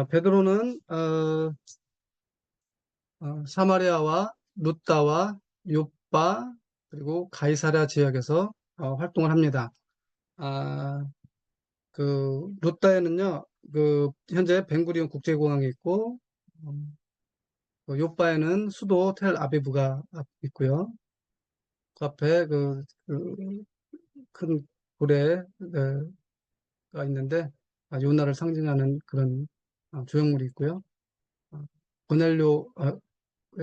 베드로는 사마리아와 루따와 요빠 그리고 가이사랴 지역에서 활동을 합니다. 아, 루따에는요, 현재 벤구리온 국제공항이 있고, 그 요빠에는 수도 텔 아비브가 있고요. 그 앞에 큰 고래가 있는데, 요나를 상징하는 그런 조형물이 있고요. 어, 고넬료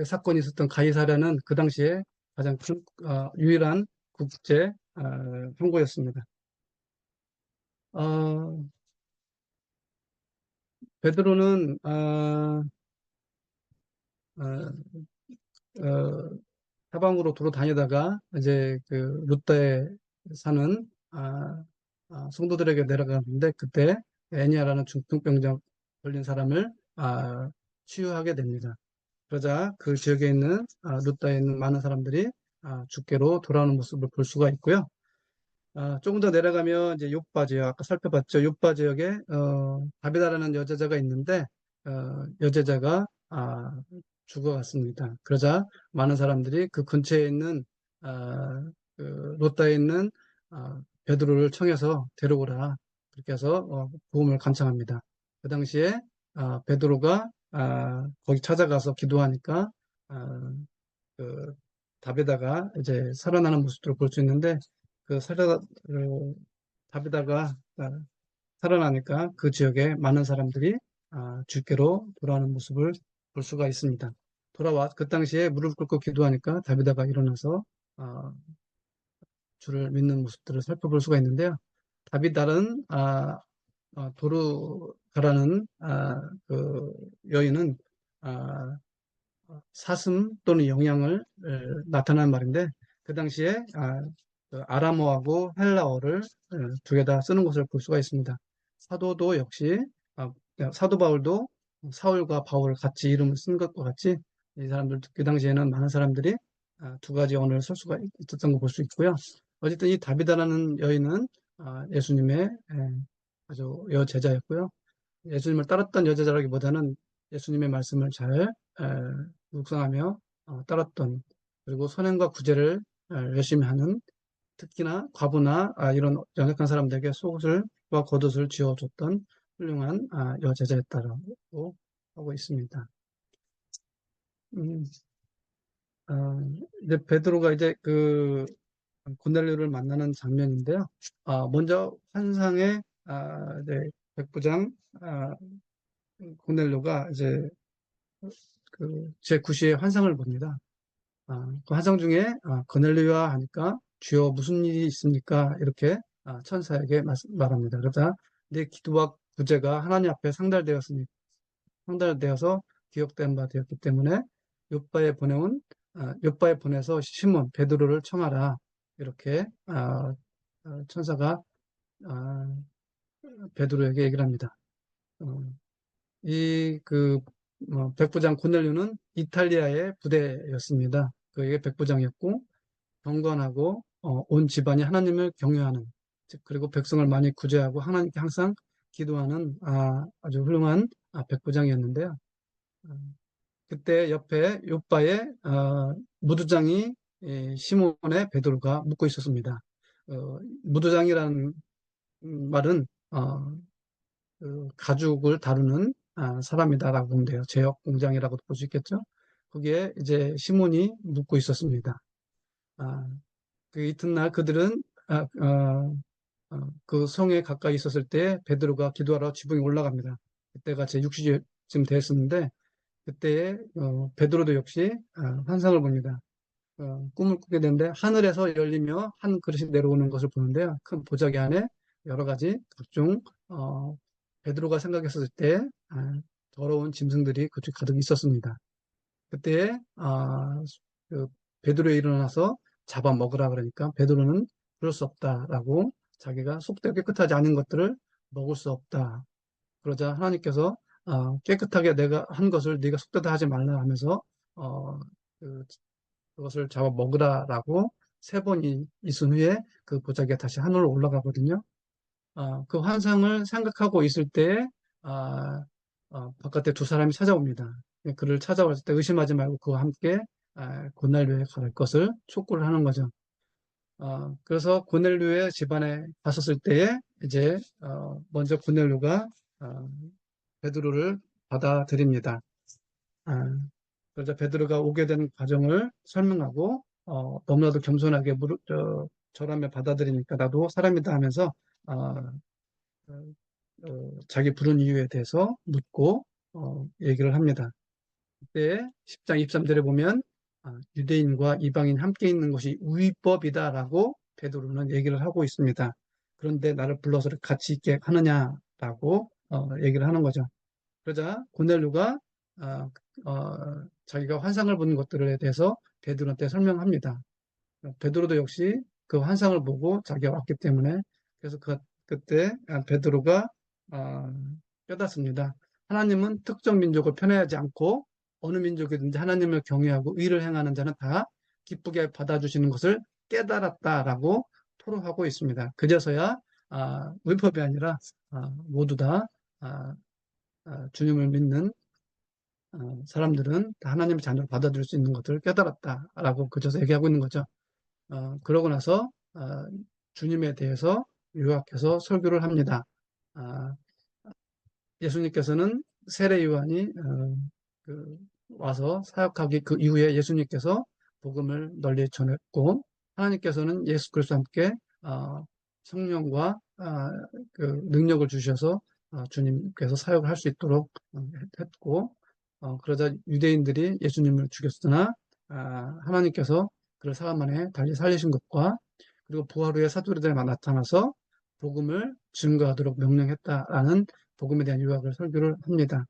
사건이 있었던 가이사랴는 그 당시에 가장 큰, 유일한 국제 항구였습니다. 어, 베드로는 어, 어, 사방으로 도로 다니다가 이제 그 루따에 사는 성도들에게 내려가는데 그때 애니아라는 중풍병자 걸린 사람을 치유하게 됩니다. 그러자 그 지역에 있는 루따에 있는 많은 사람들이 주께로 돌아오는 모습을 볼 수가 있고요. 조금 더 내려가면 이제 요빠 지역, 아까 살펴봤죠. 요빠 지역에 다비다라는 여제자가 있는데 여제자가 죽어갔습니다. 그러자 많은 사람들이 그 근처에 있는 로따에 있는 베드로를 청해서 데려오라. 그렇게 해서 도움을 간청합니다. 그 당시에 베드로가 거기 찾아가서 기도하니까 아, 그 답에다가 이제 살아나는 모습들을 볼 수 있는데 그 답에다가 살아나니까 그 지역에 많은 사람들이 주께로 돌아오는 모습을 볼 수가 있습니다. 그 당시에 무릎 꿇고 기도하니까 다비다가 일어나서 아, 주를 믿는 모습들을 살펴볼 수가 있는데요. 다비다는 도르가라는 그 여인은 아, 사슴 또는 영향을 나타내는 말인데 그 당시에 그 아람어하고 헬라어를 두 개 다 쓰는 것을 볼 수가 있습니다. 사도도 역시 사도 바울도 사울과 바울을 같이 이름을 쓴 것과 같이 이 사람들 그 당시에는 많은 사람들이 두 가지 언어를 쓸 수가 있었던 거 볼 수 있고요. 어쨌든 이 다비다라는 여인은 예수님의 아주 여제자였고요. 예수님을 따랐던 여제자라기보다는 예수님의 말씀을 잘 묵상하며 따랐던 그리고 선행과 구제를 열심히 하는 특히나 과부나 이런 연약한 사람들에게 속옷과 겉옷을 지어줬던 훌륭한 여제자였다라고 하고 있습니다. 음, 이제 베드로가 이제 그 고넬료를 만나는 장면인데요. 먼저 환상의 이제 백부장 고넬료가 이제 그 제9시에 환상을 봅니다. 그 환상 중에 거넬리와 하니까 주여 무슨 일이 있습니까? 이렇게 천사에게 말합니다. 그러자 내 기도와 구제가 하나님 앞에 상달되어서 기억된 바 되었기 때문에 요바에 보내서 시몬 베드로를 청하라 이렇게 천사가 아, 베드로에게 얘기를 합니다. 어, 백부장 고넬료는 이탈리아의 부대였습니다. 그게 백부장이었고 경건하고 온 집안이 하나님을 경외하는 그리고 백성을 많이 구제하고 하나님께 항상 기도하는 아주 훌륭한 백부장이었는데요. 어, 그때 옆에 요바에 무두장이 시몬의 베드로가 묵고 있었습니다. 무두장이라는 말은 그 가죽을 다루는 사람이다라고 보면 돼요. 제역 공장이라고도 볼 수 있겠죠. 거기에 이제 시몬이 묵고 있었습니다. 아, 그 이튿날 그들은 그 성에 가까이 있었을 때 베드로가 기도하러 지붕에 올라갑니다. 그때가 제 6시쯤 됐었는데 그때 베드로도 역시 환상을 봅니다. 꿈을 꾸게 되는데 하늘에서 열리며 한 그릇이 내려오는 것을 보는데요. 큰 보자기 안에 여러 가지 각종 베드로가 생각했을 때 더러운 짐승들이 그쪽 가득 있었습니다. 그때 그 베드로에 일어나서 잡아먹으라 그러니까 베드로는 그럴 수 없다라고 자기가 속되고 깨끗하지 않은 것들을 먹을 수 없다. 그러자 하나님께서 깨끗하게 내가 한 것을 네가 속되다 하지 말라 하면서 어, 그, 그것을 잡아먹으라라고 세 번이 있은 후에 그 보자기가 다시 하늘로 올라가거든요. 그 환상을 생각하고 있을 때 바깥에 두 사람이 찾아옵니다. 그를 찾아왔을 때 의심하지 말고 그와 함께 고넬료에 갈 것을 촉구를 하는 거죠. 그래서 고넬료의 집안에 갔었을 때에 이제 먼저 고넬료가 어, 베드로를 받아들입니다. 아, 그러자 베드로가 오게 된 과정을 설명하고 너무나도 겸손하게 절하며 받아들이니까 나도 사람이다 하면서 어, 자기 부른 이유에 대해서 묻고 얘기를 합니다. 그때 10장 23절에 보면 유대인과 이방인 함께 있는 것이 율법이다라고 베드로는 얘기를 하고 있습니다. 그런데 나를 불러서 같이 있게 하느냐라고 얘기를 하는 거죠. 그러자 고넬료가 어, 자기가 환상을 본 것들에 대해서 베드로한테 설명합니다. 베드로도 역시 그 환상을 보고 자기가 왔기 때문에 그래서 그때 베드로가 아, 깨닫습니다. 하나님은 특정 민족을 편애하지 않고 어느 민족이든지 하나님을 경외하고 의를 행하는 자는 다 기쁘게 받아주시는 것을 깨달았다라고 토로하고 있습니다. 그제서야 율법이 아니라 모두 다 주님을 믿는 사람들은 다 하나님의 자녀를 받아들일 수 있는 것을 깨달았다라고 그저서 얘기하고 있는 거죠. 그러고 나서 주님에 대해서 요약해서 설교를 합니다. 아, 예수님께서는 세례 요한이 그 와서 사역하기 그 이후에 예수님께서 복음을 널리 전했고 하나님께서는 예수 그리스도와 함께 성령과 그 능력을 주셔서 주님께서 사역을 할 수 있도록 했고 그러자 유대인들이 예수님을 죽였으나 하나님께서 그를 사흘 만에 달리 살리신 것과 그리고 부활 후에 사도들에 나타나서 복음을 증거하도록 명령했다라는 복음에 대한 유학을 설교를 합니다.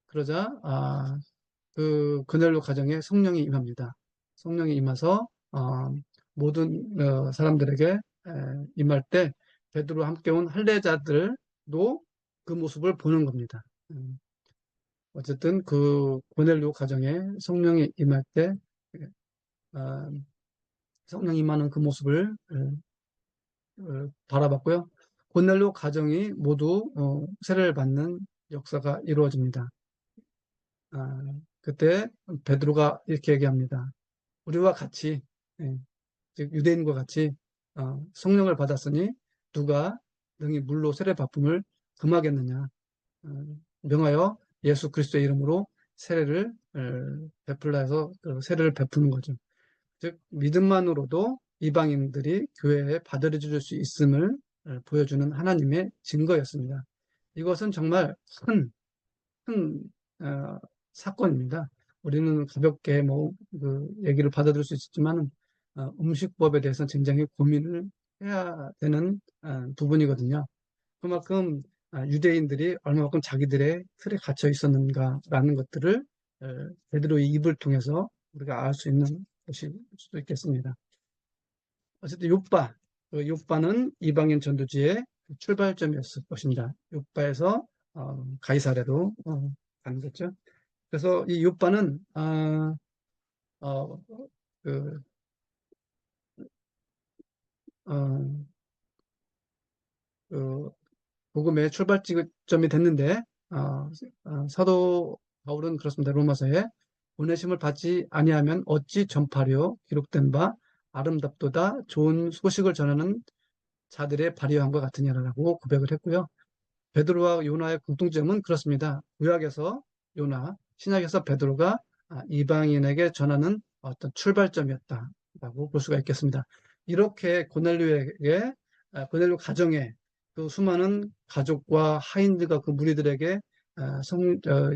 그러자 그 그넬로 가정에 성령이 임합니다. 성령이 임해서 모든 사람들에게 임할 때 베드로와 함께 온 할례자들도 그 모습을 보는 겁니다. 어쨌든 그 고넬료 가정에 성령이 임할 때 어, 성령이 임하는 그 모습을 바라봤고요. 고넬료 가정이 모두 세례를 받는 역사가 이루어집니다. 그때 베드로가 이렇게 얘기합니다. 우리와 같이 예, 즉 유대인과 같이 성령을 받았으니 누가 능히 물로 세례 받음을 금하겠느냐. 명하여 예수 그리스도의 이름으로 세례를 베풀라 해서 그 세례를 베푸는 거죠. 즉 믿음만으로도 이방인들이 교회에 받아들여질 수 있음을 보여주는 하나님의 증거였습니다. 이것은 정말 큰 사건입니다. 우리는 가볍게 그 얘기를 받아들일 수 있지만 음식법에 대해서 굉장히 고민을 해야 되는 부분이거든요. 그만큼 유대인들이 얼마만큼 자기들의 틀에 갇혀 있었는가라는 것들을 베드로의 입을 통해서 우리가 알 수 있는 것일 수도 있겠습니다. 어쨌든 요바는 이방인 전도지의 출발점이었을 것입니다. 요바에서 가이사랴로 가는 거죠. 그래서 이 요바는 어, 그, 어, 그 복음의 출발점이 됐는데 사도 바울은 그렇습니다. 로마서에 보내심을 받지 아니하면 어찌 전파려 기록된 바 아름답도다 좋은 소식을 전하는 자들의 발휘함과 같으냐라고 고백을 했고요. 베드로와 요나의 공통점은 그렇습니다. 구약에서 요나, 신약에서 베드로가 이방인에게 전하는 어떤 출발점이었다라고 볼 수가 있겠습니다. 이렇게 고넬료 가정에 그 수많은 가족과 하인들과 그 무리들에게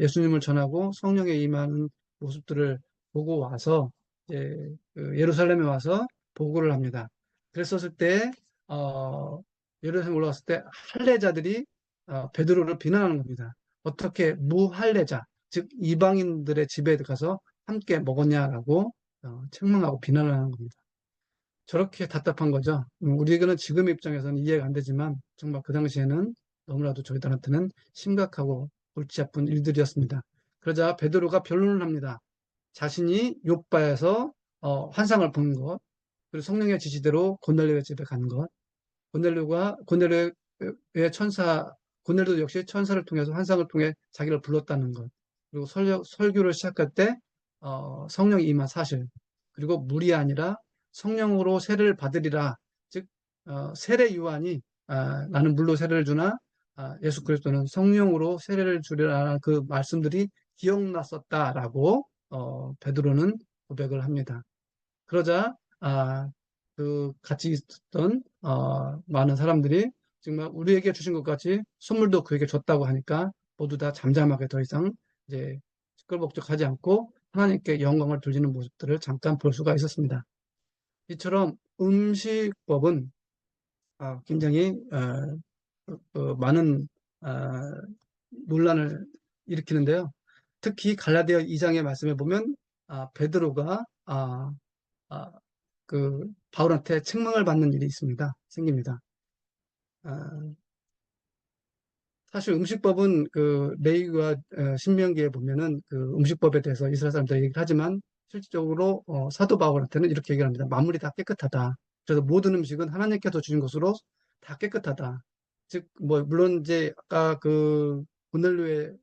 예수님을 전하고 성령에 임하는 모습들을 보고 와서 그 예루살렘에 와서 보고를 합니다. 그랬었을 때 예루살렘 올라갔을 때 할례자들이 베드로를 비난하는 겁니다. 어떻게 무할례자, 즉 이방인들의 집에 가서 함께 먹었냐라고 책망하고 비난을 하는 겁니다. 저렇게 답답한 거죠. 우리는 지금 입장에서는 이해가 안 되지만 정말 그 당시에는 너무나도 저희들한테는 심각하고 골치 아픈 일들이었습니다. 그러자 베드로가 변론을 합니다. 자신이 욥바에서 환상을 본 것, 그리고 성령의 지시대로 고넬료의 집에 간 것, 고넬료의 천사 고넬도 역시 천사를 통해서 환상을 통해 자기를 불렀다는 것. 그리고 설교를 시작할 때 성령이 임한 사실. 그리고 물이 아니라 성령으로 세례를 받으리라. 즉 세례 요한이 나는 물로 세례를 주나 예수 그리스도는 성령으로 세례를 주리라는 그 말씀들이 기억났었다라고 베드로는 고백을 합니다. 그러자 그 같이 있었던 많은 사람들이 정말 우리에게 주신 것 같이 선물도 그에게 줬다고 하니까 모두 다 잠잠하게 더 이상 이제 시끌벅적하지 않고 하나님께 영광을 돌리는 모습들을 잠깐 볼 수가 있었습니다. 이처럼 음식법은 굉장히 많은 논란을 일으키는데요. 특히 갈라디아 2장의 말씀에 보면 베드로가 아, 그 바울한테 책망을 받는 일이 생깁니다. 아, 사실 음식법은 그 레위기와 신명기에 보면은 그 음식법에 대해서 이스라엘 사람들이 얘기를 하지만 실질적으로 사도 바울한테는 이렇게 얘기를 합니다. 만물이 다 깨끗하다. 그래서 모든 음식은 하나님께서 주신 것으로 다 깨끗하다. 즉, 뭐 물론 이제 아까 그 고넬료에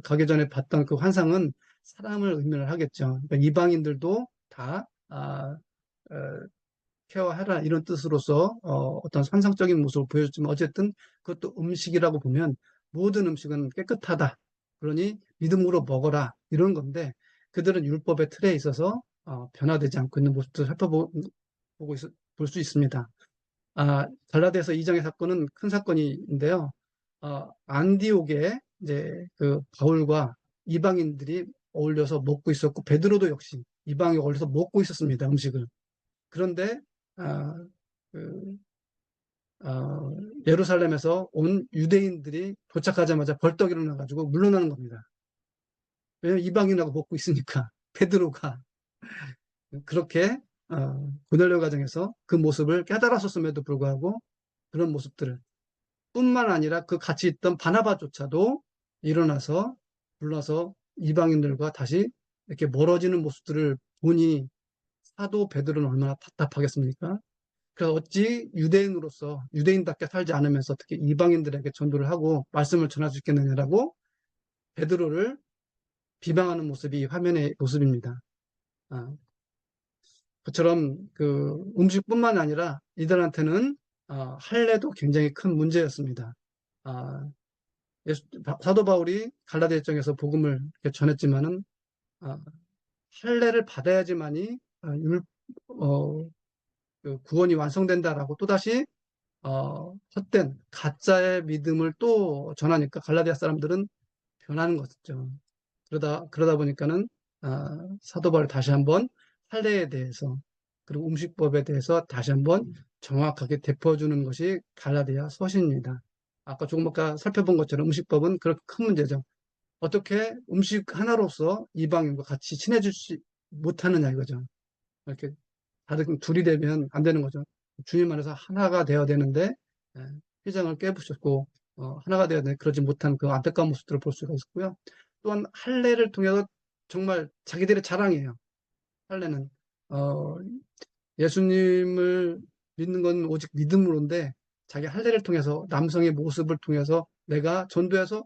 가기 전에 봤던 그 환상은 사람을 의미를 하겠죠. 그러니까 이방인들도 다 어, 케어해라 이런 뜻으로서 어떤 환상적인 모습을 보여줬지만 어쨌든 그것도 음식이라고 보면 모든 음식은 깨끗하다. 그러니 믿음으로 먹어라 이런 건데 그들은 율법의 틀에 있어서 변화되지 않고 있는 모습도 살펴보고 볼 수 있습니다. 갈라디아서 2장의 사건은 큰 사건인데요. 안디옥에 이제 그 바울과 이방인들이 어울려서 먹고 있었고 베드로도 역시 이방에 어울려서 먹고 있었습니다. 음식을. 그런데 아, 그, 어, 예루살렘에서 온 유대인들이 도착하자마자 벌떡 일어나가지고 물러나는 겁니다. 왜냐면 이방인하고 먹고 있으니까 베드로가 그렇게 고넬료 가정에서 그 모습을 깨달았었음에도 불구하고 그런 모습들을 뿐만 아니라 그 같이 있던 바나바조차도 일어나서 불러서 이방인들과 다시 이렇게 멀어지는 모습들을 보니 사도 베드로는 얼마나 답답하겠습니까? 그래서 어찌 유대인으로서 유대인답게 살지 않으면서 특히 이방인들에게 전도를 하고 말씀을 전할 수 있겠느냐라고 베드로를 비방하는 모습이 화면의 모습입니다. 아, 그처럼 그 음식뿐만 아니라 이들한테는 할례도 굉장히 큰 문제였습니다. 아, 사도 바울이 갈라디아 정에서 복음을 이렇게 전했지만은 할례를 받아야지만이 그 구원이 완성된다라고 또다시 헛된 가짜의 믿음을 또 전하니까 갈라디아 사람들은 변하는 것이죠. 그러다 보니까는 사도 바울이 다시 한번 할례에 대해서 그리고 음식법에 대해서 다시 한번 정확하게 짚어주는 것이 갈라디아 서신입니다. 아까 조금 아까 살펴본 것처럼 음식법은 그렇게 큰 문제죠. 어떻게 음식 하나로서 이방인과 같이 친해질 수 못하느냐 이거죠. 이렇게 다른 둘이 되면 안 되는 거죠. 주님 안에서 하나가 되어야 되는데 예, 휘장을 깨부셨고 하나가 되어야 되는데 그러지 못한 그 안타까운 모습들을 볼 수가 있고요. 또한 할례를 통해서 정말 자기들의 자랑이에요. 할례는 어, 예수님을 믿는 건 오직 믿음으로인데 자기 할례를 통해서 남성의 모습을 통해서 내가 전도해서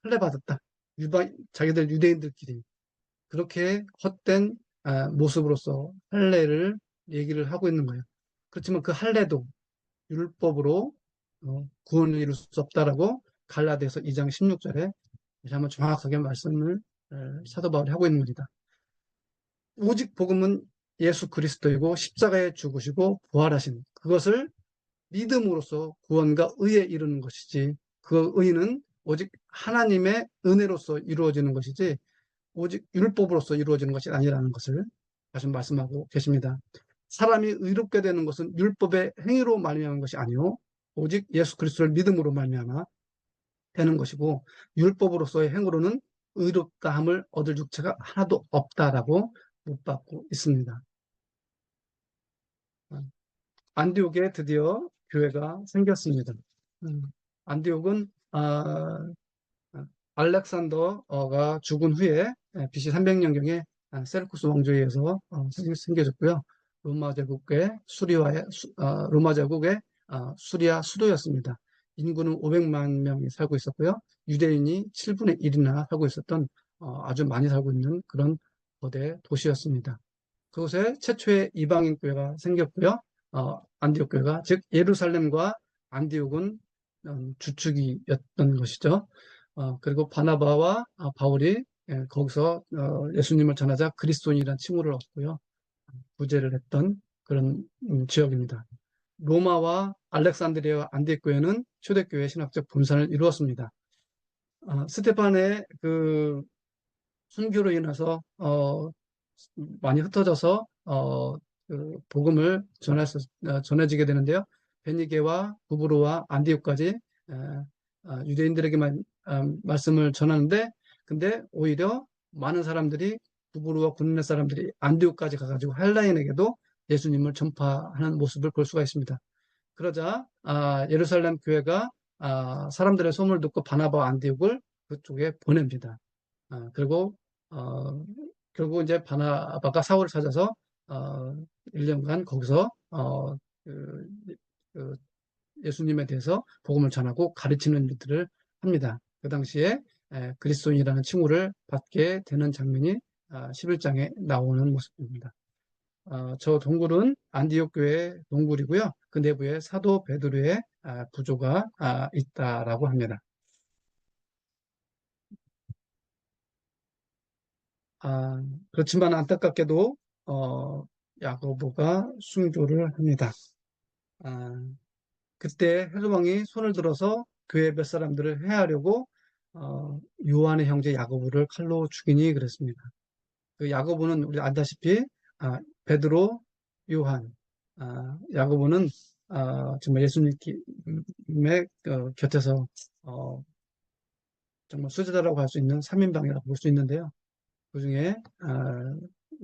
할례 받았다. 자기들 유대인들끼리 그렇게 헛된 모습으로서 할례를 얘기를 하고 있는 거예요. 그렇지만 그 할례도 율법으로 구원을 이룰 수 없다라고 갈라디아서 2장 16절에 다시 한번 정확하게 말씀을 사도 바울이 하고 있는 겁니다. 오직 복음은 예수 그리스도이고 십자가에 죽으시고 부활하신 그것을 믿음으로써 구원과 의에 이르는 것이지 그 의는 오직 하나님의 은혜로서 이루어지는 것이지 오직 율법으로서 이루어지는 것이 아니라는 것을 다시 말씀하고 계십니다. 사람이 의롭게 되는 것은 율법의 행위로 말미암은 것이 아니요 오직 예수 그리스도를 믿음으로 말미암아 되는 것이고 율법으로서의 행위로는 의롭다함을 얻을 육체가 하나도 없다라고 못 받고 있습니다. 안디옥에 드디어 교회가 생겼습니다. 안디옥은 알렉산더가 죽은 후에 BC 300년경에 셀루쿠스 왕조에 의해서 생겨졌고요. 로마 제국의 수리아 수도였습니다. 인구는 500만 명이 살고 있었고요. 유대인이 7분의 1이나 살고 있었던 아주 많이 살고 있는 그런 거대 도시였습니다. 그곳에 최초의 이방인 교회가 생겼고요. 안디옥 교회가, 즉 예루살렘과 안디옥은 주축이었던 것이죠. 그리고 바나바와 바울이 거기서 예수님을 전하자 그리스도인이라는 칭호를 얻고요. 구제를 했던 그런 지역입니다. 로마와 알렉산드리아와 안디옥 교회는 초대교회 신학적 분산을 이루었습니다. 스테판의 그 순교로 인해서 많이 흩어져서 그 복음을 전해지게 되는데요. 베니게와 구브로와 안디옥까지 유대인들에게만 말씀을 전하는데, 근데 오히려 많은 사람들이, 구브로와 군네 사람들이 안디옥까지 가가지고 헬라인에게도 예수님을 전파하는 모습을 볼 수가 있습니다. 그러자 예루살렘 교회가 사람들의 소문을 듣고 바나바와 안디옥을 그쪽에 보냅니다. 그리고 결국 이제 바나바가 사울을 찾아서 어, 1년간 거기서 그, 그 예수님에 대해서 복음을 전하고 가르치는 일들을 합니다. 그 당시에 그리스도인이라는 칭호를 받게 되는 장면이 11장에 나오는 모습입니다. 저 동굴은 안디옥 교회 동굴이고요. 그 내부에 사도 베드로의 부조가 있다라고 합니다. 그렇지만 안타깝게도 야고보가 순교를 합니다. 아, 그때 헤롯 왕이 손을 들어서 교회 몇 사람들을 해하려고 요한의 형제 야고보를 칼로 죽이니 그랬습니다. 그 야고보는 우리 알다시피 베드로, 요한, 야고보는 정말 예수님의 곁에서 정말 수제자라고 할 수 있는 3인방이라고 볼 수 있는데요. 그 중에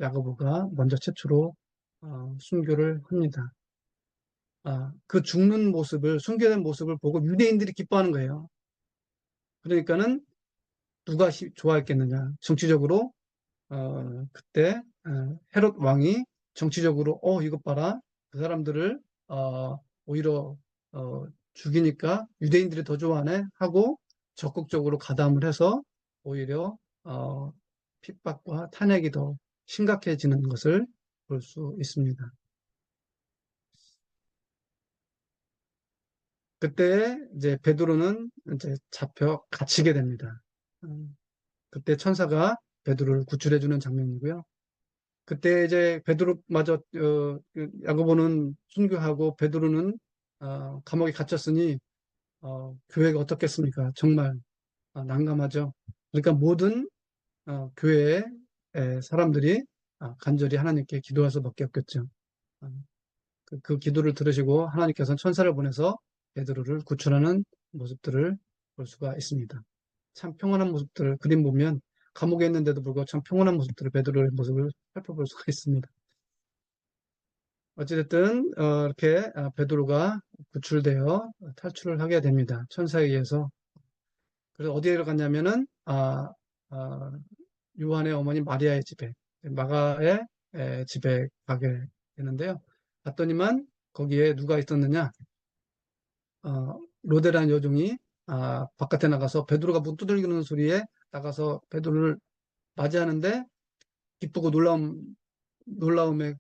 야고보가 먼저 최초로 순교를 합니다. 그 죽는 모습을, 순교된 모습을 보고 유대인들이 기뻐하는 거예요. 그러니까는 누가 좋아했겠느냐. 정치적으로 그때 헤롯 왕이 정치적으로 이것 봐라. 그 사람들을 오히려 죽이니까 유대인들이 더 좋아하네 하고 적극적으로 가담을 해서 오히려 핍박과 탄핵이 더 심각해지는 것을 볼 수 있습니다. 그때 이제 베드로는 이제 잡혀 갇히게 됩니다. 그때 천사가 베드로를 구출해주는 장면이고요. 그때 이제 베드로마저 야고보는 순교하고 베드로는 감옥에 갇혔으니 교회가 어떻겠습니까? 정말 난감하죠. 그러니까 모든 교회의 사람들이 간절히 하나님께 기도할 수밖에 없겠죠. 어, 그 기도를 들으시고 하나님께서는 천사를 보내서 베드로를 구출하는 모습들을 볼 수가 있습니다. 참 평온한 모습들을 그림 보면 감옥에 있는데도 불구하고 참 평온한 모습들을 베드로의 모습을 살펴볼 수가 있습니다. 어찌됐든 이렇게 베드로가 구출되어 탈출을 하게 됩니다. 천사에 의해서. 그래서 어디에 갔냐면은 요한의 어머니 마리아의 집에, 마가의 집에 가게 되는데요. 갔더니만 거기에 누가 있었느냐? 로데라는 여종이 바깥에 나가서 베드로가 문 두들기는 소리에 나가서 베드로를 맞이하는데 기쁘고 놀라움에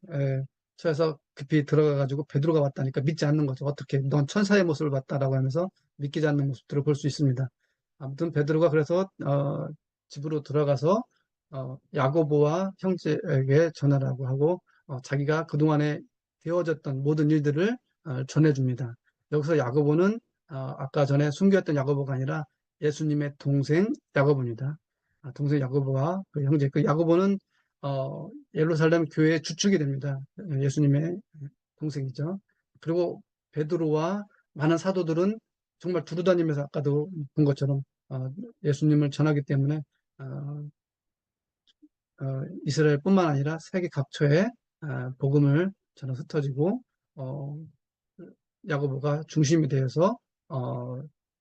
처해서 급히 들어가가지고 베드로가 왔다니까 믿지 않는 거죠. 어떻게 넌 천사의 모습을 봤다라고 하면서 믿기지 않는 모습들을 볼 수 있습니다. 아무튼 베드로가 그래서 집으로 들어가서 야고보와 형제에게 전하라고 하고 자기가 그동안에 되어졌던 모든 일들을 전해줍니다. 여기서 야고보는 아까 전에 순교했던 야고보가 아니라 예수님의 동생 야고보입니다. 동생 야고보와 그 형제, 그 야고보는 예루살렘 교회의 주축이 됩니다. 예수님의 동생이죠. 그리고 베드로와 많은 사도들은 정말 두루다니면서 아까도 본 것처럼 예수님을 전하기 때문에 어, 이스라엘뿐만 아니라 세계 각처에 복음을 전해 흩어지고 어, 야고보가 중심이 되어서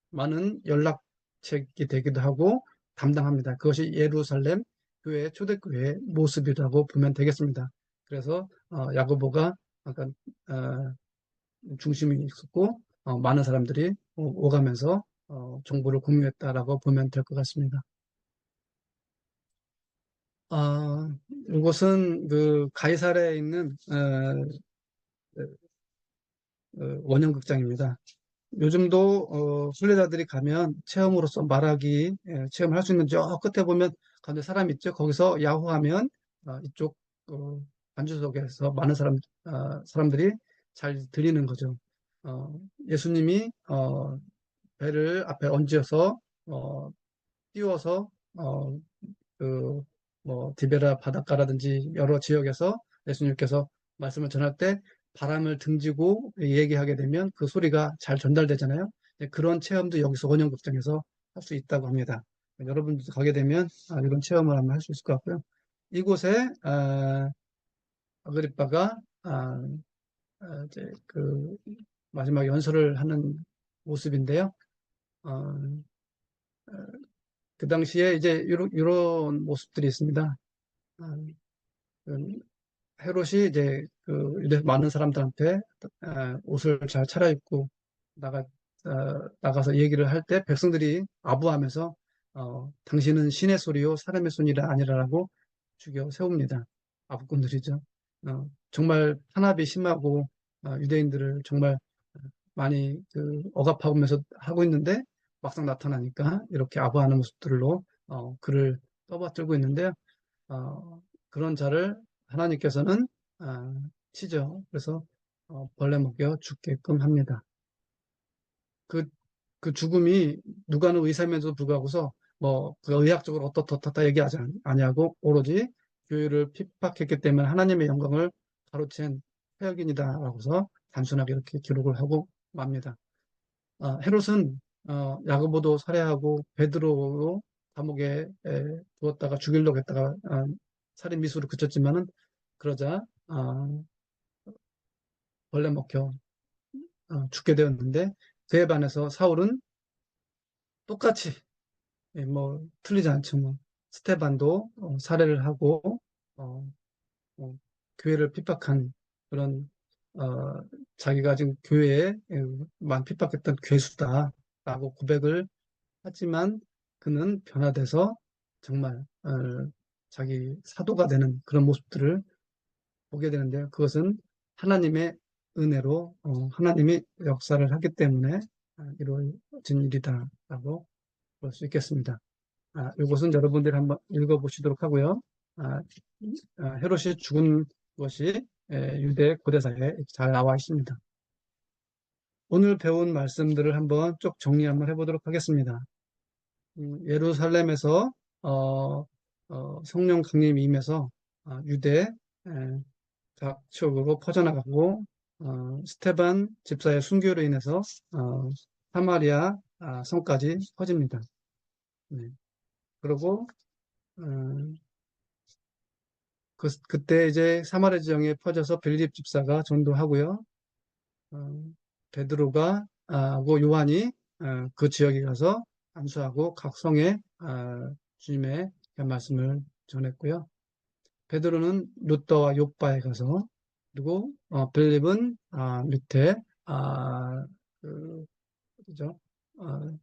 많은 연락책이 되기도 하고 담당합니다. 그것이 예루살렘 교회 초대교회의 모습이라고 보면 되겠습니다. 그래서 야고보가 아까 중심이 있었고 많은 사람들이 오가면서 정보를 공유했다라고 보면 될 것 같습니다. 아, 이곳은 그 가이사랴에 있는 원형극장입니다. 요즘도 순례자들이 가면 체험으로서 말하기 체험을 할 수 있는 저 끝에 보면 가운데 사람 있죠. 거기서 야호하면 이쪽 어, 안주석에서 많은 사람들이 잘 들리는 거죠. 예수님이 배를 앞에 얹어서 어, 띄워서 그, 디베라 바닷가라든지 여러 지역에서 예수님께서 말씀을 전할 때 바람을 등지고 얘기하게 되면 그 소리가 잘 전달되잖아요. 네, 그런 체험도 여기서 원형극장에서 할 수 있다고 합니다. 여러분도 가게 되면 이런 체험을 한번 할 수 있을 것 같고요. 이곳에 아그리빠가 이제 그 마지막 연설을 하는 모습인데요. 어, 그 당시에 이제 이런 모습들이 있습니다. 어, 그 헤롯이 이제 그 유대 많은 사람들한테 옷을 잘 차려입고 나가 나가서 얘기를 할 때 백성들이 아부하면서 당신은 신의 소리요 사람의 손이라 아니라라고 죽여 세웁니다. 아부꾼들이죠. 정말 탄압이 심하고 유대인들을 정말 많이 그 억압하면서 하고 있는데 막상 나타나니까 이렇게 아부하는 모습들로 글을 떠받들고 있는데요. 그런 자를 하나님께서는 아, 치죠. 그래서 벌레 먹여 죽게끔 합니다. 그, 그 죽음이 누가는 의사면서도 불구하고서 그 의학적으로 어떻다 얘기하지 아니하고 오로지 교회를 핍박했기 때문에 하나님의 영광을 가로챈 해역인이다라고서 단순하게 이렇게 기록을 하고 맙니다. 헤롯은 야고보도 살해하고 베드로도 감옥에 두었다가 죽이려고 했다가 살인 미수로 그쳤지만은 그러자 벌레 먹혀 죽게 되었는데 그에 반해서 사울은 똑같이 틀리지 않죠. 스테반도 살해를 하고 어, 교회를 핍박한 그런 어, 자기가 지금 교회에만 핍박했던 괴수다라고 고백을 하지만 그는 변화돼서 정말 자기 사도가 되는 그런 모습들을 보게 되는데요. 그것은 하나님의 은혜로 하나님이 역사를 하기 때문에 이루어진 일이다라고 볼 수 있겠습니다. 이것은 여러분들이 한번 읽어보시도록 하고요. 아, 헤롯이 죽은 것이 유대 고대사에 잘 나와 있습니다. 오늘 배운 말씀들을 한번 쭉 정리 한번 해보도록 하겠습니다. 예루살렘에서 어, 성령 강림이 임해서 유대 각 지역으로 퍼져나가고 스테반 집사의 순교로 인해서 사마리아 성까지 퍼집니다. 네. 그리고 어, 그때 이제 사마리아 지역에 퍼져서 빌립 집사가 전도하고요. 어, 베드로가 하고 요한이 그 지역에 가서 안수하고 각 성에 주님의 말씀을 전했고요. 베드로는 루터와 요빠에 가서 그리고 빌립은 밑에 그 그죠? 어,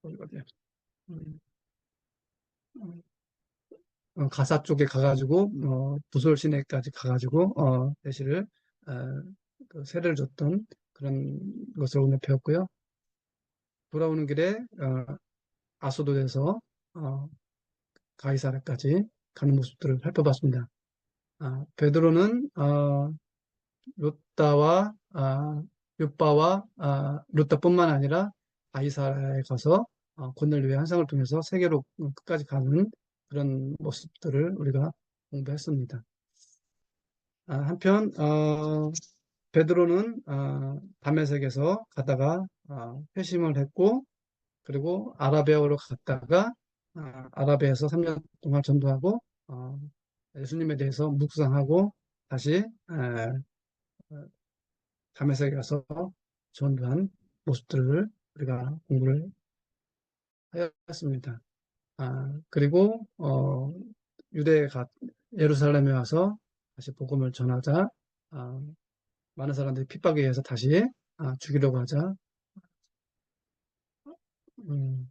어디야? 음, 가사 쪽에 가가지고 부솔 시내까지 가가지고 대시를 어, 그 세례를 줬던 그런 것을 오늘 배웠고요. 돌아오는 길에 아소도에서 가이사랴까지 가는 모습들을 살펴봤습니다. 베드로는 롯다와 욥바와 롯다뿐만 아니라 가이사랴에 가서 고넬료의 환상을 통해서 세계로 끝까지 가는 그런 모습들을 우리가 공부했습니다. 한편 베드로는 다메섹에서 가다가 회심을 했고 그리고 아라베아로 갔다가 아라베아에서 3년 동안 전도하고 예수님에 대해서 묵상하고 다시 다메섹에 가서 전도한 모습들을 우리가 공부를 하였습니다. 그리고 유대에 예루살렘에 와서 다시 복음을 전하자 많은 사람들이 핍박에 의해서 다시 죽이려고 하자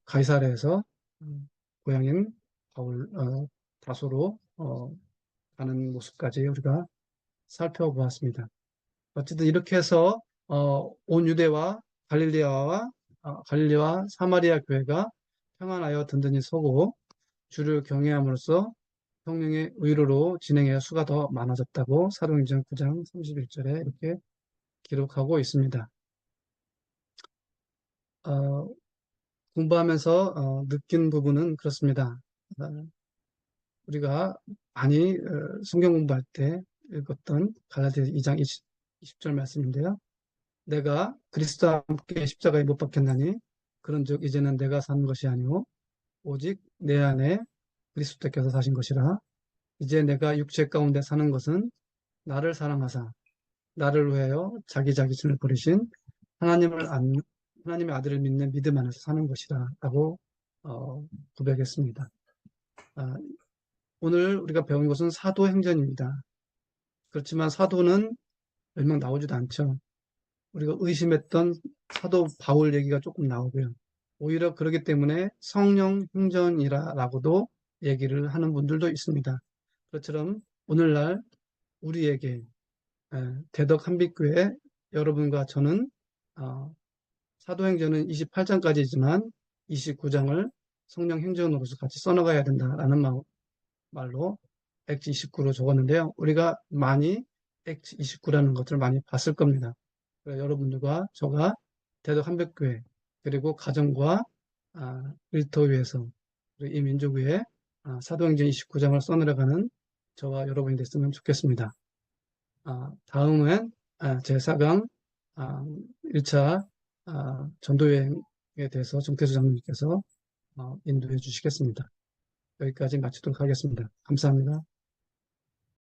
가이사랴에서 고향인 바울 다소로 가는 모습까지 우리가 살펴보았습니다. 어쨌든 이렇게 해서 온 유대와 갈릴리와 사마리아 교회가 평안하여 든든히 서고 주를 경외함으로써 성령의 의로로 진행해 수가 더 많아졌다고 사도행전 9장 31절에 이렇게 기록하고 있습니다. 어, 공부하면서 느낀 부분은 그렇습니다. 어, 우리가 많이 성경 공부할 때 읽었던 갈라디아 2장 20절 말씀인데요. 내가 그리스도와 함께 십자가에 못 박혔나니 그런즉 이제는 내가 사는 것이 아니오 오직 내 안에 그리스도께서 사신 것이라. 이제 내가 육체 가운데 사는 것은 나를 사랑하사 나를 위하여 자기 자신을 버리신 하나님의 아들을 믿는 믿음 안에서 사는 것이라 라고 고백했습니다. 아, 오늘 우리가 배운 것은 사도행전입니다. 그렇지만 사도는 몇 명 나오지도 않죠. 우리가 의심했던 사도 바울 얘기가 조금 나오고요. 오히려 그렇기 때문에 성령 행전이라고도 얘기를 하는 분들도 있습니다. 그것처럼 오늘날 우리에게 대덕 한빛교회 여러분과 저는 사도행전은 28장까지지만 29장을 성령 행전으로서 같이 써나가야 된다라는 말로 액트 29로 적었는데요. 우리가 많이 액트 29라는 것을 많이 봤을 겁니다. 여러분들과 저가 대덕 한백교회 그리고 가정과 일터위에서 이 민족위에 사도행전 29장을 써내려가는 저와 여러분이 됐으면 좋겠습니다. 다음은 제4강 1차 전도여행에 대해서 정태수 장로님께서 인도해 주시겠습니다. 여기까지 마치도록 하겠습니다. 감사합니다.